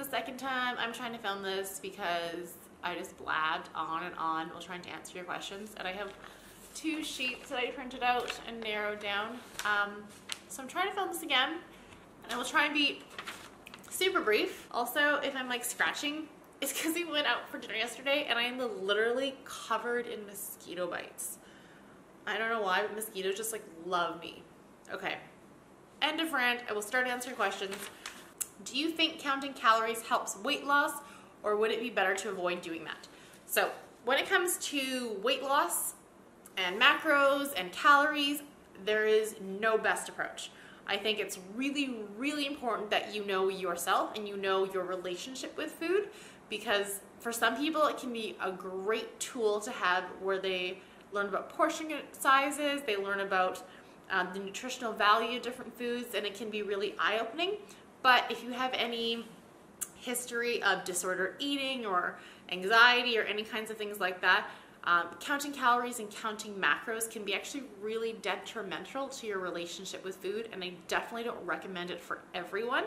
second time I'm trying to film this because I just blabbed on and on while trying to answer your questions, and I have 2 sheets that I printed out and narrowed down. So I'm trying to film this again, and I will try and be super brief. Also, if I'm like scratching, it's because we went out for dinner yesterday and I am literally covered in mosquito bites. I don't know why, but mosquitoes just like love me. Okay, end of rant. I will start answering questions. Do you think counting calories helps weight loss, or would it be better to avoid doing that? So when it comes to weight loss and macros and calories, there is no best approach. I think it's really, really important that you know yourself and you know your relationship with food, because for some people it can be a great tool to have where they learn about portion sizes, they learn about the nutritional value of different foods, and it can be really eye-opening. But if you have any history of disordered eating or anxiety or any kinds of things like that, counting calories and counting macros can be actually really detrimental to your relationship with food, and I definitely don't recommend it for everyone.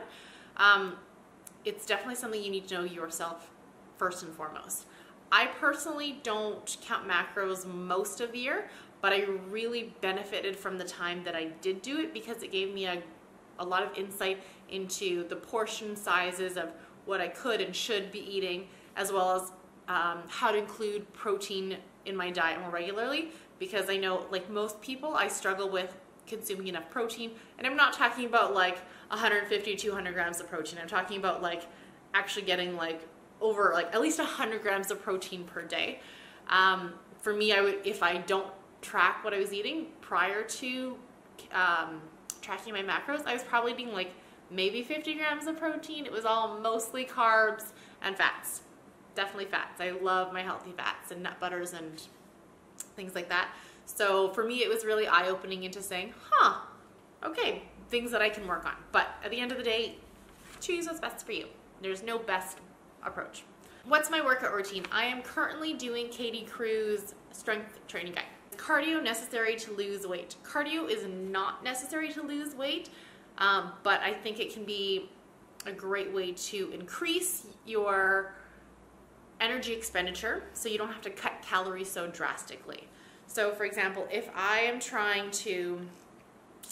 It's definitely something you need to know yourself first and foremost. I personally don't count macros most of the year, but I really benefited from the time that I did do it because it gave me a lot of insight into the portion sizes of what I could and should be eating, as well as how to include protein in my diet more regularly, because I know, like most people, I struggle with consuming enough protein. And I'm not talking about like 150 to 200 grams of protein. I'm talking about like actually getting like over like at least 100 grams of protein per day. For me, I would, if I don't track what I was eating prior to tracking my macros, I was probably eating like maybe 50 grams of protein. It was all mostly carbs and fats. Definitely fats. I love my healthy fats and nut butters and things like that. So for me, it was really eye-opening into saying, okay, things that I can work on. But at the end of the day, choose what's best for you. There's no best approach. What's my workout routine? I am currently doing Katie Crew's strength training guide. Cardio necessary to lose weight. Cardio is not necessary to lose weight, but I think it can be a great way to increase your energy expenditure so you don't have to cut calories so drastically. So for example, if I am trying to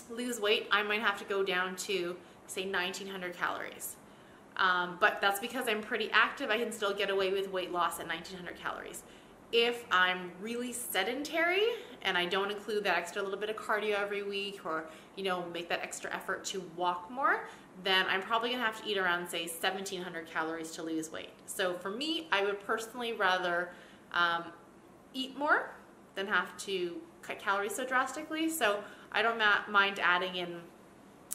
lose weight, I might have to go down to say 1900 calories. But that's because I'm pretty active. I can still get away with weight loss at 1900 calories. If I'm really sedentary and I don't include that extra little bit of cardio every week, or make that extra effort to walk more, then I'm probably gonna have to eat around say 1700 calories to lose weight. So for me, I would personally rather eat more than have to cut calories so drastically. So I don't mind adding in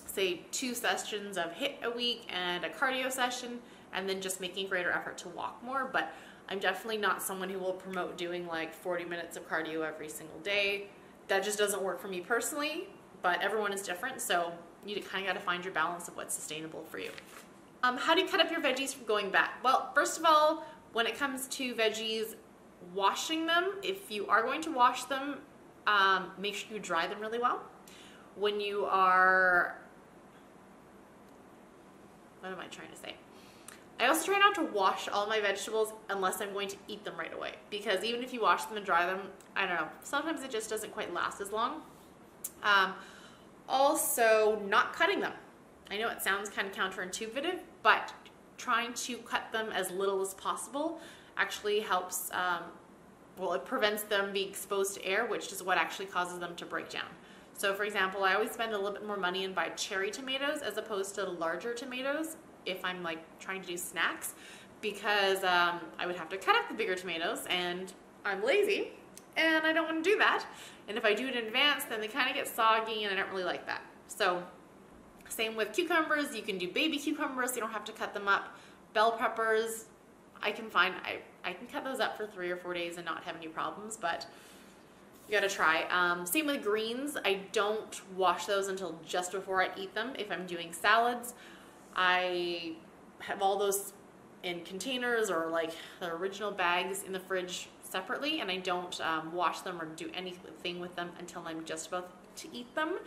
say 2 sessions of HIIT a week and a cardio session, and then just making greater effort to walk more. But I'm definitely not someone who will promote doing like 40 minutes of cardio every single day. That just doesn't work for me personally, but everyone is different, so you kind of got to find your balance of what's sustainable for you. How do you cut up your veggies from going bad? Well, first of all, when it comes to veggies, washing them, if you are going to wash them, make sure you dry them really well. When you are, what am I trying to say? I also try not to wash all my vegetables unless I'm going to eat them right away, because even if you wash them and dry them, I don't know, sometimes it just doesn't quite last as long. Also, not cutting them. I know it sounds kind of counterintuitive, but trying to cut them as little as possible actually helps, well, it prevents them being exposed to air, which is what actually causes them to break down. So for example, I always spend a little bit more money and buy cherry tomatoes as opposed to larger tomatoes if I'm like trying to do snacks, because I would have to cut up the bigger tomatoes, and I'm lazy and I don't want to do that. And if I do it in advance, then they kind of get soggy and I don't really like that. So same with cucumbers. You can do baby cucumbers, so you don't have to cut them up. Bell peppers, I can cut those up for 3 or 4 days and not have any problems, but you gotta try. Same with greens. I don't wash those until just before I eat them. If I'm doing salads, I have all those in containers or like the original bags in the fridge separately, and I don't wash them or do anything with them until I'm just about to eat them.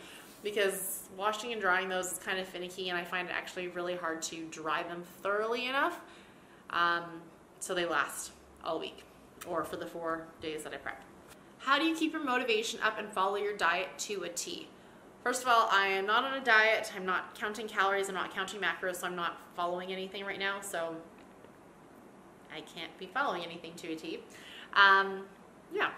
because washing and drying those is kind of finicky, and I find it actually really hard to dry them thoroughly enough so they last all week or for the 4 days that I prep. How do you keep your motivation up and follow your diet to a T? First of all, I am not on a diet. I'm not counting calories. I'm not counting macros, so I'm not following anything right now. So I can't be following anything to a T. Yeah.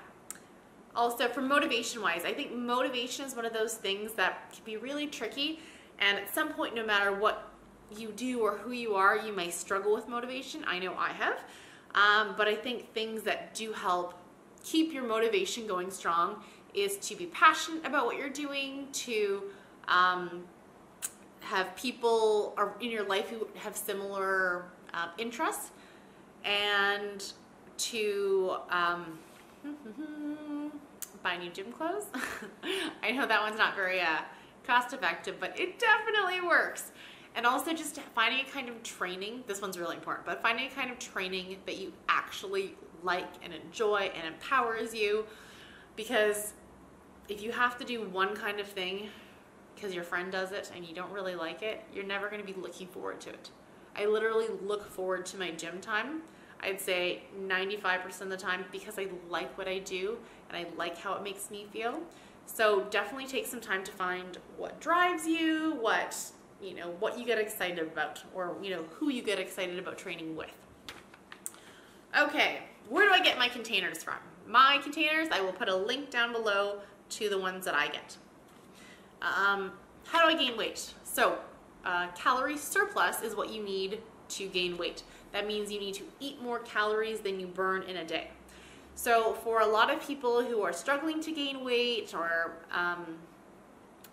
Also, for motivation-wise, I think motivation is one of those things that can be really tricky. And at some point, no matter what you do or who you are, you may struggle with motivation. I know I have. But I think things that do help keep your motivation going strong is to be passionate about what you're doing, to have people in your life who have similar interests, and to buy new gym clothes. I know that one's not very cost effective, but it definitely works. And also just finding a kind of training, this one's really important, but finding a kind of training that you actually like and enjoy and empowers you. Because if you have to do one kind of thing because your friend does it and you don't really like it, you're never going to be looking forward to it. I literally look forward to my gym time, I'd say 95% of the time, because I like what I do and I like how it makes me feel. So definitely take some time to find what drives you, what you get excited about, or who you get excited about training with. Okay, where do I get my containers from? My containers, I will put a link down below to the ones that I get. How do I gain weight? So calorie surplus is what you need to gain weight. That means you need to eat more calories than you burn in a day. So for a lot of people who are struggling to gain weight or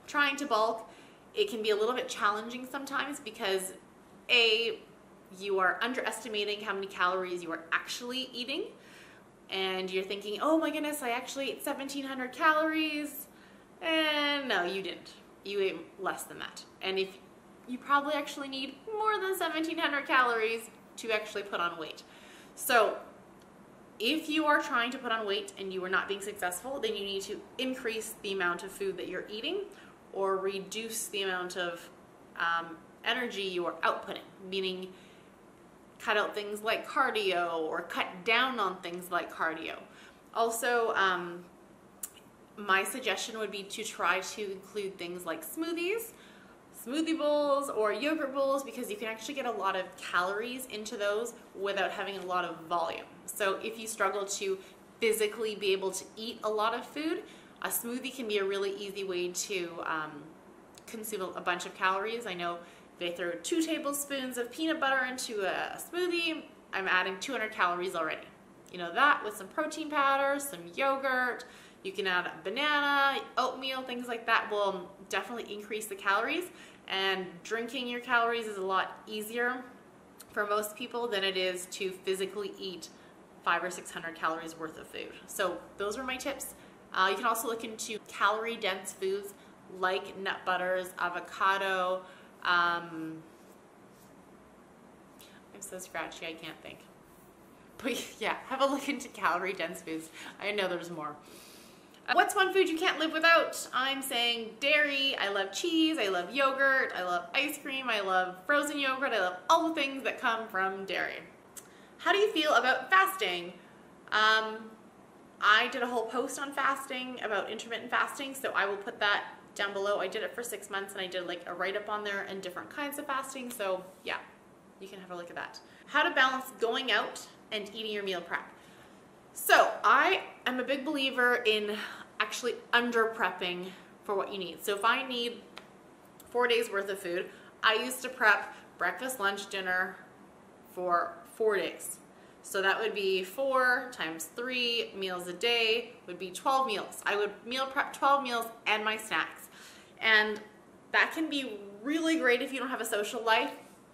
trying to bulk, it can be a little bit challenging sometimes because you are underestimating how many calories you are actually eating, and you're thinking, oh my goodness, I actually ate 1,700 calories, and no, you didn't. You ate less than that. And if you probably actually need more than 1,700 calories to actually put on weight. So if you are trying to put on weight and you are not being successful, then you need to increase the amount of food that you're eating or reduce the amount of energy you are outputting, meaning cut out things like cardio or cut down on things like cardio. Also, my suggestion would be to try to include things like smoothies, smoothie bowls, or yogurt bowls, because you can actually get a lot of calories into those without having a lot of volume. So if you struggle to physically be able to eat a lot of food, a smoothie can be a really easy way to consume a bunch of calories. I know if I throw 2 tablespoons of peanut butter into a smoothie, I'm adding 200 calories already. You know, that with some protein powder, some yogurt, you can add a banana, oatmeal, things like that will definitely increase the calories. And drinking your calories is a lot easier for most people than it is to physically eat 500 or 600 calories worth of food. So those are my tips. You can also look into calorie-dense foods like nut butters, avocado. I'm so scratchy, I can't think. But yeah, have a look into calorie-dense foods. I know there's more. What's one food you can't live without? I'm saying dairy. I love cheese. I love yogurt. I love ice cream. I love frozen yogurt. I love all the things that come from dairy. How do you feel about fasting? I did a whole post on fasting, about intermittent fasting, so I will put that down below. I did it for 6 months and I did like a write-up on there and different kinds of fasting, so yeah, you can have a look at that. How to balance going out and eating your meal prep. So I am a big believer in actually under prepping for what you need. So if I need 4 days worth of food, I used to prep breakfast, lunch, dinner for 4 days. So that would be 4 times 3 meals a day would be 12 meals. I would meal prep 12 meals and my snacks. And that can be really great if you don't have a social life,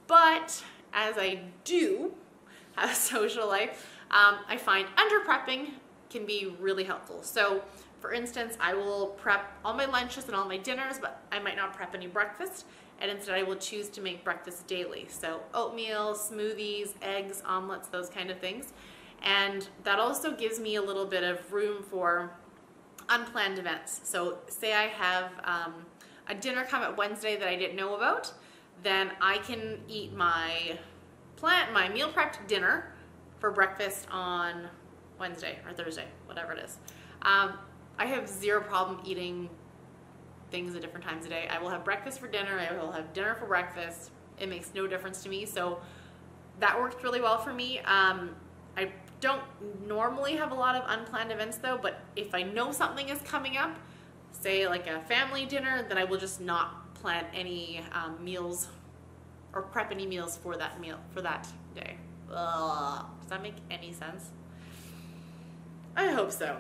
but as I do have a social life, I find under prepping can be really helpful. So for instance, I will prep all my lunches and all my dinners, but I might not prep any breakfast, and instead I will choose to make breakfast daily. So oatmeal, smoothies, eggs, omelets, those kind of things. And that also gives me a little bit of room for unplanned events. So say I have a dinner come at Wednesday that I didn't know about, then I can eat my meal prepped dinner for breakfast on Wednesday or Thursday, whatever it is. I have zero problem eating things at different times of day. I will have breakfast for dinner, I will have dinner for breakfast. It makes no difference to me. So that worked really well for me. I don't normally have a lot of unplanned events though, but if I know something is coming up, say like a family dinner, then I will just not plan any meals or prep any meals for that day. Ugh. Does that make any sense? I hope so.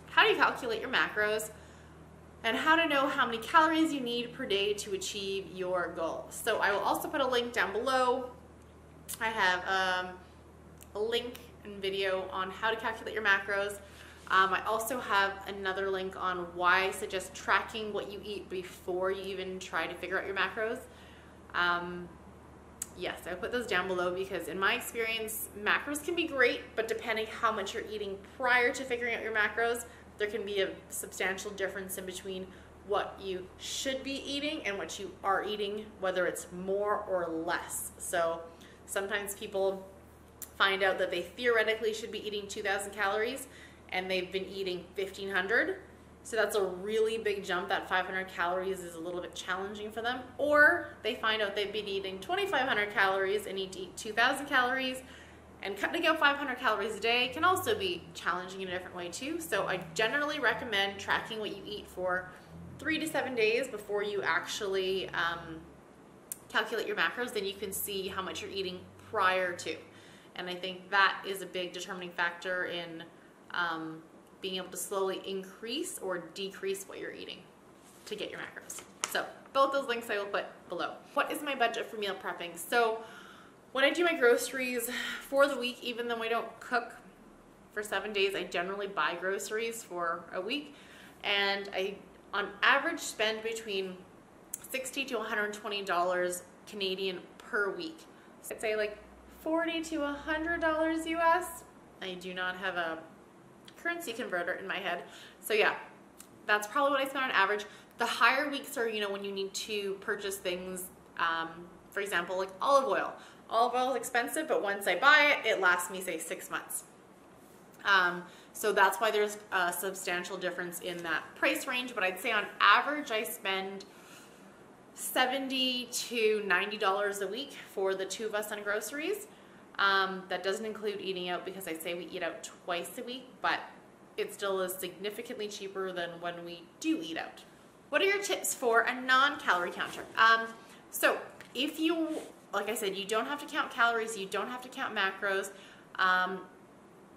How do you calculate your macros and how to know how many calories you need per day to achieve your goal? So I will also put a link down below. I have a link and video on how to calculate your macros. I also have another link on why I suggest tracking what you eat before you even try to figure out your macros. Yes, I put those down below because in my experience, macros can be great, but depending how much you're eating prior to figuring out your macros, there can be a substantial difference in between what you should be eating and what you are eating, whether it's more or less. So sometimes people find out that they theoretically should be eating 2,000 calories and they've been eating 1,500. So that's a really big jump. That 500 calories is a little bit challenging for them. Or they find out they've been eating 2,500 calories and need to eat 2,000 calories. And cutting out 500 calories a day can also be challenging in a different way too. So I generally recommend tracking what you eat for 3 to 7 days before you actually calculate your macros. Then you can see how much you're eating prior to. And I think that is a big determining factor in being able to slowly increase or decrease what you're eating to get your macros. So both those links I will put below. What is my budget for meal prepping? So when I do my groceries for the week, even though I don't cook for 7 days, I generally buy groceries for a week. And I, on average, spend between $60 to $120 Canadian per week. So I'd say like $40 to $100 US. I do not have a currency converter in my head. So yeah, that's probably what I spend on average. The higher weeks are, when you need to purchase things, for example, like olive oil. Olive oil is expensive, but once I buy it, it lasts me, say, 6 months. So that's why there's a substantial difference in that price range. But I'd say on average, I spend $70 to $90 a week for the two of us on groceries. That doesn't include eating out because I say we eat out twice a week, but it still is significantly cheaper than when we do eat out. What are your tips for a non-calorie counter? So if you, like I said, you don't have to count calories, you don't have to count macros.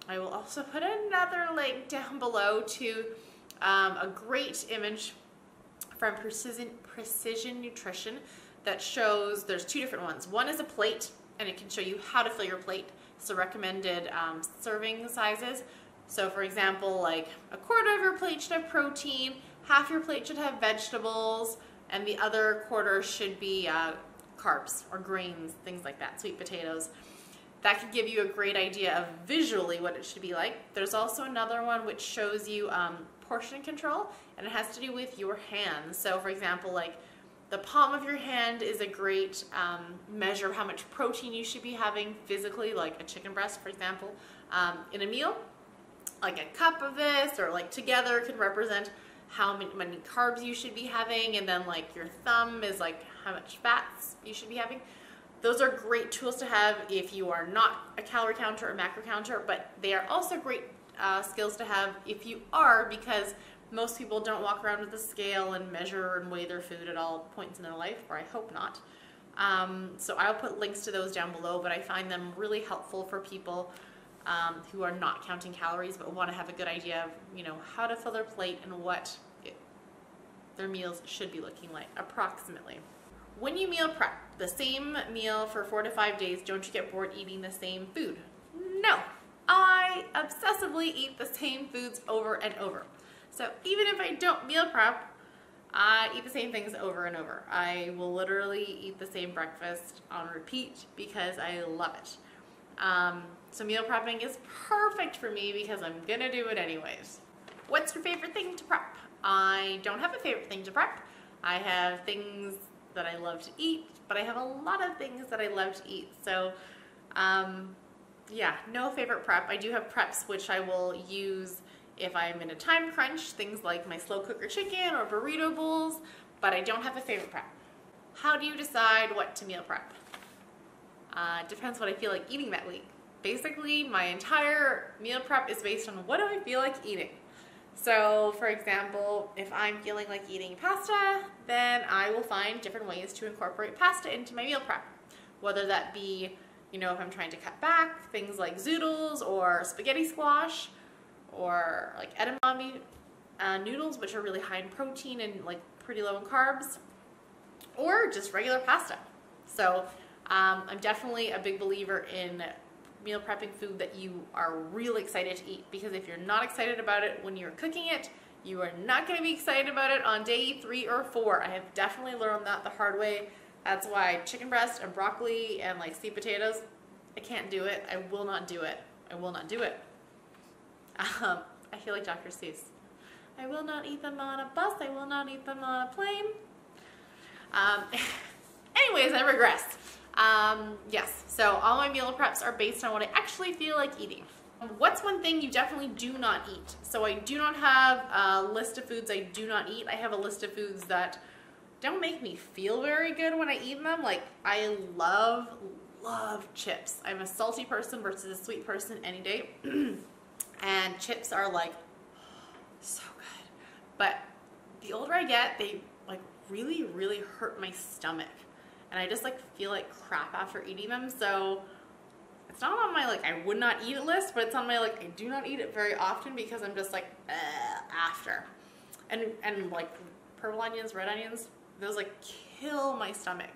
I will also put another link down below to a great image from Precision Nutrition that shows, there's two different ones. One is a plate, and it can show you how to fill your plate. So recommended serving sizes. So for example, like a quarter of your plate should have protein, half your plate should have vegetables, and the other quarter should be carbs or grains, things like that, sweet potatoes. That could give you a great idea of visually what it should be like. There's also another one which shows you portion control, and it has to do with your hands. So for example, like the palm of your hand is a great measure of how much protein you should be having physically, like a chicken breast, for example, in a meal. Like a cup of this, or like together, could represent how many carbs you should be having, and then like your thumb is like how much fats you should be having. Those are great tools to have if you are not a calorie counter or macro counter, but they are also great skills to have if you are, because most people don't walk around with a scale and measure and weigh their food at all points in their life, or I hope not. So I'll put links to those down below, but I find them really helpful for people who are not counting calories but want to have a good idea of, how to fill their plate and what their meals should be looking like approximately. When you meal prep the same meal for 4 to 5 days, don't you get bored eating the same food? No, I obsessively eat the same foods over and over. So even if I don't meal prep, I eat the same things over and over. I will literally eat the same breakfast on repeat because I love it. So meal prepping is perfect for me because I'm gonna do it anyways. What's your favorite thing to prep? I don't have a favorite thing to prep. I have things that I love to eat, but I have a lot of things that I love to eat. So yeah, no favorite prep. I do have preps which I will use if I'm in a time crunch, things like my slow cooker chicken or burrito bowls, but I don't have a favorite prep. How do you decide what to meal prep? Depends what I feel like eating that week. Basically, my entire meal prep is based on what do I feel like eating. So, for example, if I'm feeling like eating pasta, then I will find different ways to incorporate pasta into my meal prep. Whether that be, you know, if I'm trying to cut back, things like zoodles or spaghetti squash, or like edamame noodles, which are really high in protein and like pretty low in carbs, or just regular pasta. So I'm definitely a big believer in meal prepping food that you are really excited to eat, because if you're not excited about it when you're cooking it, you are not going to be excited about it on day 3 or 4. I have definitely learned that the hard way. That's why chicken breast and broccoli and like sweet potatoes, I can't do it. I will not do it. I will not do it. I feel like Dr. Seuss. I will not eat them on a bus. I will not eat them on a plane. Anyways, I regress. Yes, so all my meal preps are based on what I actually feel like eating. What's one thing you definitely do not eat? So I do not have a list of foods I do not eat. I have a list of foods that don't make me feel very good when I eat them. Like, I love chips. I'm a salty person versus a sweet person any day. And chips are like so good. But the older I get, they like really, really hurt my stomach. And I just like feel like crap after eating them. So it's not on my like I would not eat it list, but it's on my like I do not eat it very often, because I'm just like after. And like purple onions, red onions, those like kill my stomach.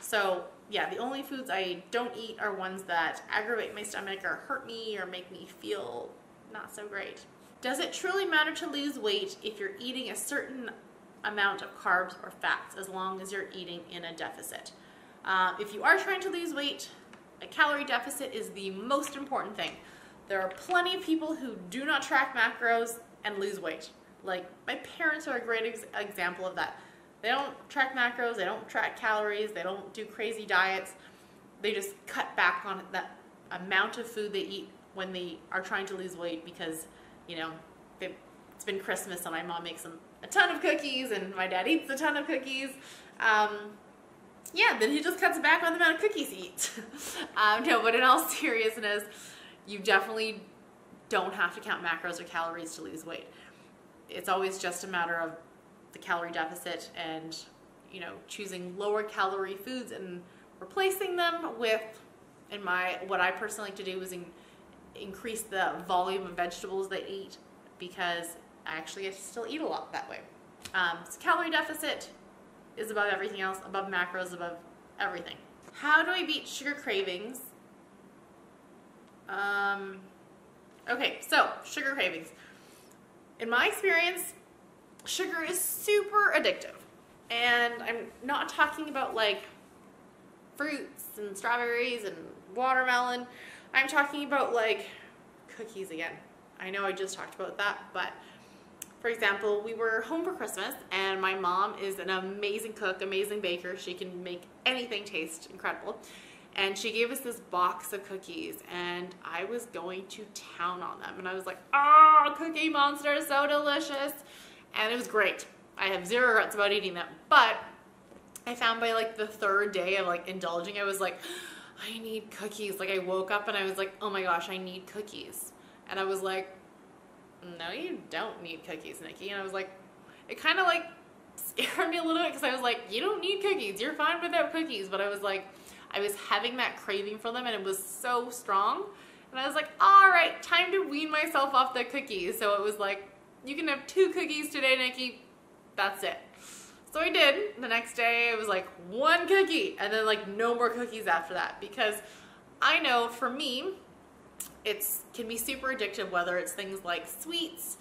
So yeah, the only foods I don't eat are ones that aggravate my stomach or hurt me or make me feel not so great. Does it truly matter to lose weight if you're eating a certain amount of carbs or fats, as long as you're eating in a deficit? If you are trying to lose weight, a calorie deficit is the most important thing. There are plenty of people who do not track macros and lose weight. Like, my parents are a great example of that. They don't track macros, they don't track calories, they don't do crazy diets. They just cut back on that amount of food they eat when they are trying to lose weight, because, you know, it's been Christmas and my mom makes them a ton of cookies and my dad eats a ton of cookies. Yeah, then he just cuts back on the amount of cookies he eats. No, but in all seriousness, you definitely don't have to count macros or calories to lose weight. It's always just a matter of the calorie deficit and, you know, choosing lower calorie foods and replacing them with, what I personally like to do is increase the volume of vegetables they eat, because I actually get to still eat a lot that way. So calorie deficit is above everything else, above macros, above everything. How do I beat sugar cravings? Okay, so sugar cravings. In my experience, sugar is super addictive. And I'm not talking about like fruits and strawberries and watermelon. I'm talking about like cookies again. I know I just talked about that, but for example, we were home for Christmas and my mom is an amazing cook, amazing baker. She can make anything taste incredible. And she gave us this box of cookies and I was going to town on them. And I was like, oh, Cookie Monster, so delicious. And it was great. I have zero regrets about eating them. But I found by like the 3rd day of like indulging, I was like, I need cookies. Like I woke up and I was like, oh my gosh, I need cookies. And I was like, no, you don't need cookies, Nikki. And I was like, it kind of like scared me a little bit, because I was like, you don't need cookies. You're fine without cookies. But I was like, I was having that craving for them and it was so strong. And I was like, all right, time to wean myself off the cookies. So it was like, you can have 2 cookies today, Nikki. That's it. So I did. The next day it was like 1 cookie and then like no more cookies after that, because I know for me, it can be super addictive, whether it's things like sweets,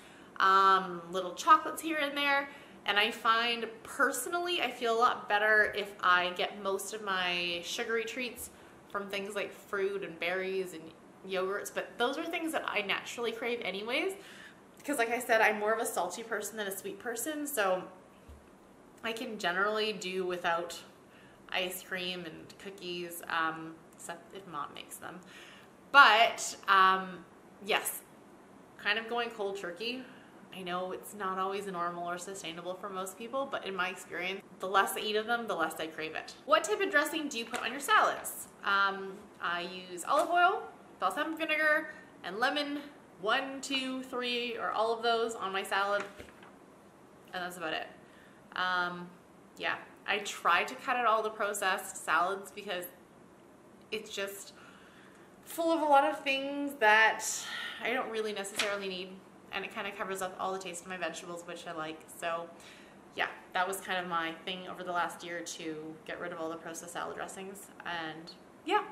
little chocolates here and there. And I find personally, I feel a lot better if I get most of my sugary treats from things like fruit and berries and yogurts, but those are things that I naturally crave anyways. Because like I said, I'm more of a salty person than a sweet person, so I can generally do without ice cream and cookies, except if mom makes them. But yes, kind of going cold turkey. I know it's not always normal or sustainable for most people, but in my experience, the less I eat of them, the less I crave it. What type of dressing do you put on your salads? I use olive oil, balsamic vinegar, and lemon. 1, 2, 3, or all of those on my salad, and that's about it. Yeah, I try to cut out all the processed salads because it's just full of a lot of things that I don't really necessarily need, and it kind of covers up all the taste of my vegetables, which I like. So yeah, that was kind of my thing over the last year, to get rid of all the processed salad dressings, and yeah,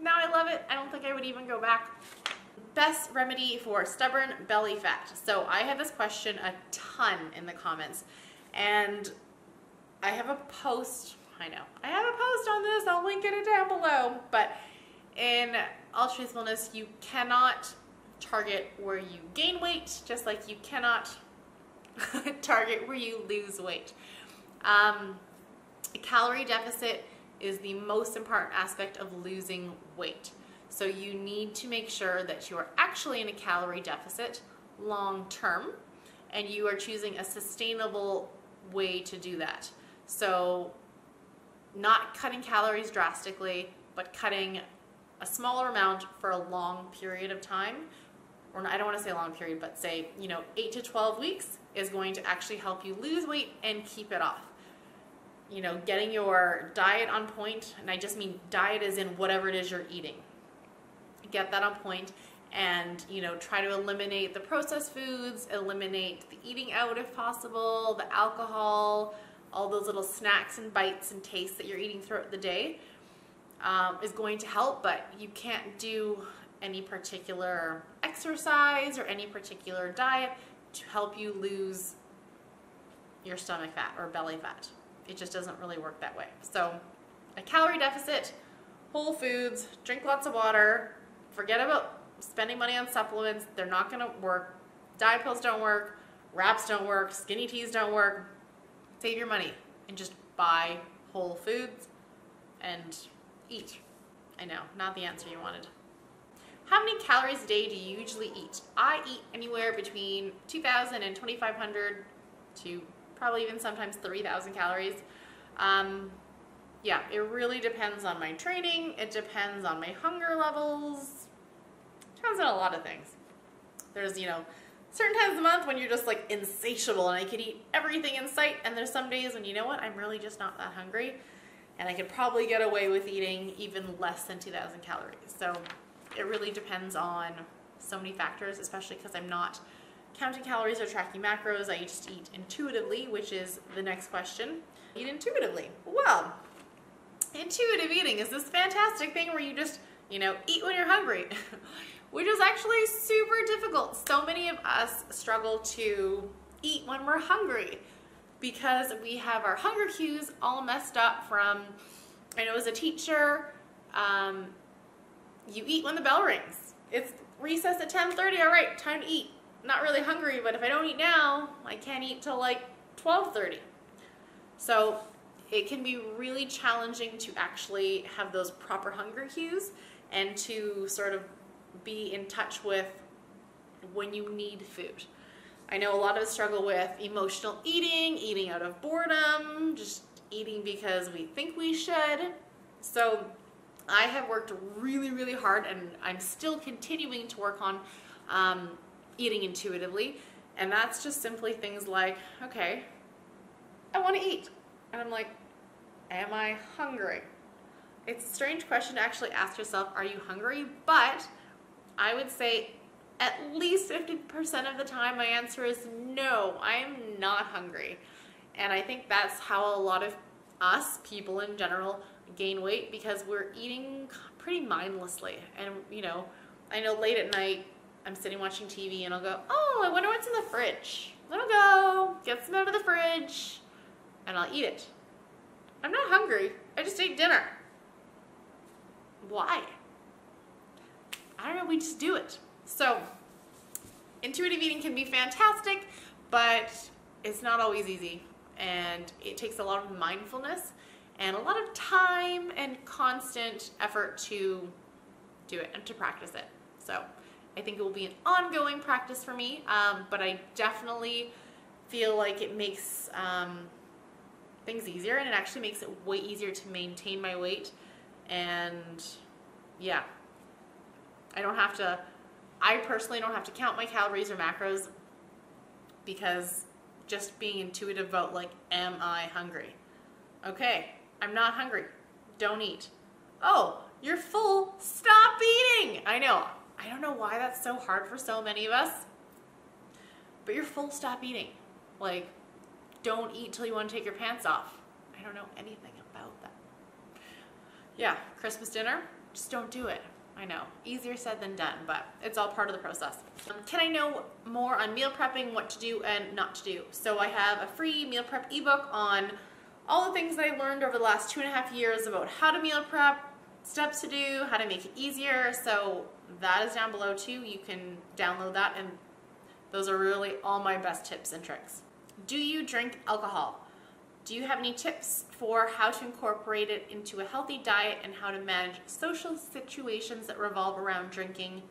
now I love it. I don't think I would even go back. Best remedy for stubborn belly fat. So I had this question a ton in the comments, and I have a post, I have a post on this, I'll link it down below, but in all truthfulness, you cannot target where you gain weight, just like you cannot target where you lose weight. A calorie deficit is the most important aspect of losing weight. So you need to make sure that you are actually in a calorie deficit long term, and you are choosing a sustainable way to do that. So not cutting calories drastically, but cutting a smaller amount for a long period of time. Or I don't want to say a long period, but say, 8 to 12 weeks is going to actually help you lose weight and keep it off. Getting your diet on point, and I just mean diet as in whatever it is you're eating. Get that on point, and try to eliminate the processed foods, eliminate the eating out if possible, the alcohol, all those little snacks and bites and tastes that you're eating throughout the day is going to help. But you can't do any particular exercise or any particular diet to help you lose your stomach fat or belly fat. It just doesn't really work that way. So a calorie deficit, whole foods, drink lots of water, forget about spending money on supplements. They're not going to work. Diet pills don't work. Wraps don't work. Skinny teas don't work. Save your money and just buy whole foods and eat. I know, not the answer you wanted. How many calories a day do you usually eat? I eat anywhere between 2,000 and 2,500 to probably even sometimes 3,000 calories. Yeah, it really depends on my training. It depends on my hunger levels. It depends on a lot of things. There's, certain times of the month when you're just like insatiable and I could eat everything in sight, and there's some days when, I'm really just not that hungry, and I could probably get away with eating even less than 2,000 calories. So it really depends on so many factors, especially because I'm not counting calories or tracking macros. I just eat intuitively, which is the next question. Eat intuitively. Well, intuitive eating is this fantastic thing where you just, eat when you're hungry, which is actually super difficult. So many of us struggle to eat when we're hungry because we have our hunger cues all messed up from, I know as a teacher, you eat when the bell rings. It's recess at 10:30, all right, time to eat. Not really hungry, but if I don't eat now, I can't eat till like 12:30. So it can be really challenging to actually have those proper hunger cues and to sort of be in touch with when you need food. I know a lot of us struggle with emotional eating, eating out of boredom, just eating because we think we should. So I have worked really, really hard, and I'm still continuing to work on eating intuitively. And that's just simply things like, okay, I want to eat. And I'm like, am I hungry? It's a strange question to actually ask yourself, are you hungry? But I would say at least 50% of the time my answer is no, I am not hungry. And I think that's how a lot of us, people in general, gain weight, because we're eating pretty mindlessly. And I know late at night I'm sitting watching TV and I'll go, oh, I wonder what's in the fridge. Then I'll go get some out of the fridge and I'll eat it. I'm not hungry. I just ate dinner. Why? I don't know, we just do it. So intuitive eating can be fantastic, but it's not always easy. and it takes a lot of mindfulness and a lot of time and constant effort to do it and to practice it. So I think it will be an ongoing practice for me, but I definitely feel like it makes things easier, and it actually makes it way easier to maintain my weight. And yeah, I personally don't have to count my calories or macros, because just being intuitive about like, am I hungry? Okay, I'm not hungry. Don't eat. Oh, you're full. Stop eating. I know. I don't know why that's so hard for so many of us, but you're full. Stop eating. Like, don't eat till you want to take your pants off. I don't know anything about that. Yeah, Christmas dinner, just don't do it. I know, easier said than done, but it's all part of the process. Can I know more on meal prepping, what to do and not to do? So I have a free meal prep ebook on all the things that I learned over the last 2.5 years about how to meal prep, steps to do, how to make it easier. So that is down below too. You can download that, and those are really all my best tips and tricks. Do you drink alcohol? Do you have any tips for how to incorporate it into a healthy diet and how to manage social situations that revolve around drinking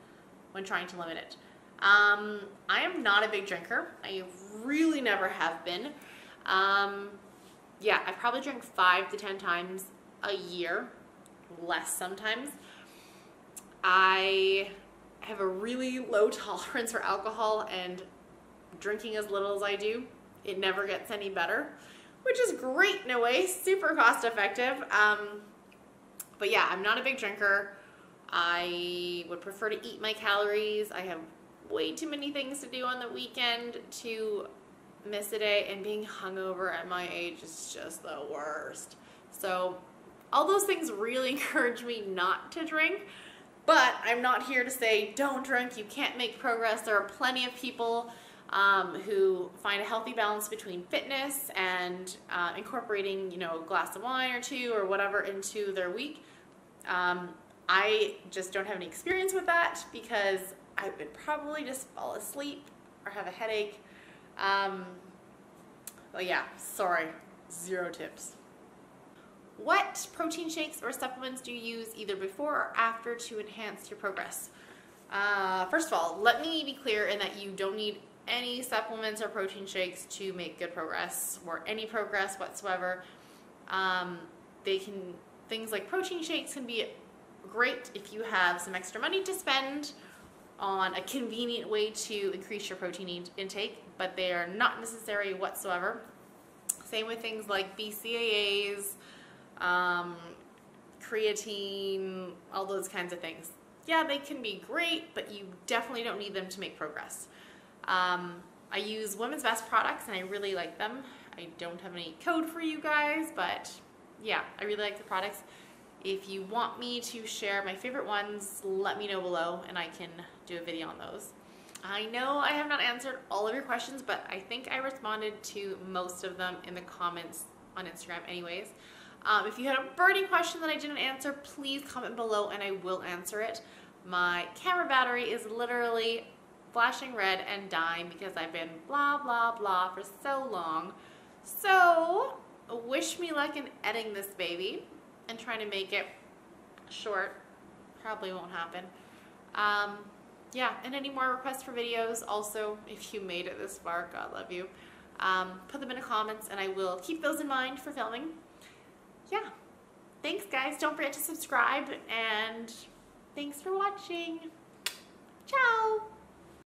when trying to limit it? I am not a big drinker. I really never have been. Yeah, I probably drink 5 to 10 times a year, less sometimes. I have a really low tolerance for alcohol, and drinking as little as I do, it never gets any better, which is great in a way, super cost effective. But yeah, I'm not a big drinker. I would prefer to eat my calories. I have way too many things to do on the weekend to miss a day, and being hungover at my age is just the worst. So all those things really encourage me not to drink, but I'm not here to say don't drink, you can't make progress. There are plenty of people who find a healthy balance between fitness and incorporating, you know, a glass of wine or two or whatever into their week. I just don't have any experience with that, because I would probably just fall asleep or have a headache. But yeah, sorry, 0 tips. What protein shakes or supplements do you use either before or after to enhance your progress? First of all, let me be clear in that you don't need any supplements or protein shakes to make good progress, or any progress whatsoever. Things like protein shakes can be great if you have some extra money to spend on a convenient way to increase your protein intake, but they are not necessary whatsoever. Same with things like BCAAs, creatine, all those kinds of things. Yeah, they can be great, but you definitely don't need them to make progress. I use Women's Best products, and I really like them. I don't have any code for you guys, but yeah, I really like the products. If you want me to share my favorite ones, let me know below and I can do a video on those. I know I have not answered all of your questions, but I think I responded to most of them in the comments on Instagram anyways. If you had a burning question that I didn't answer, please comment below and I will answer it. My camera battery is literally flashing red and dying because I've been blah blah blah for so long. So wish me luck in editing this baby and trying to make it short. Probably won't happen. Yeah, and any more requests for videos, also, if you made it this far, God love you, put them in the comments and I will keep those in mind for filming. Yeah, thanks guys. Don't forget to subscribe, and thanks for watching.